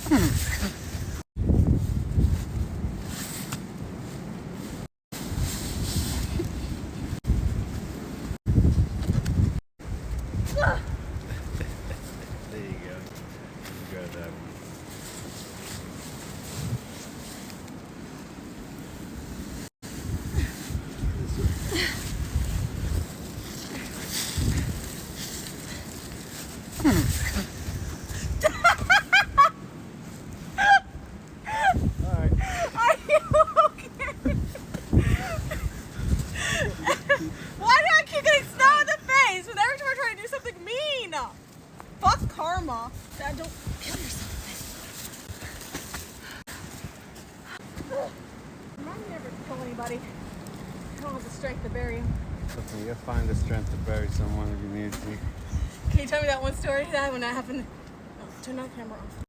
There you go. You got that one. Are you okay? Why do I keep getting snow in the face with every time I try to do something mean? Fuck karma. Dad, don't kill yourself. Remind me never to kill anybody. I don't have the strength to bury him. Listen, you'll find the strength to bury someone if you need to. Can you tell me that one story, Dad, when that happened? Oh, turn that camera off.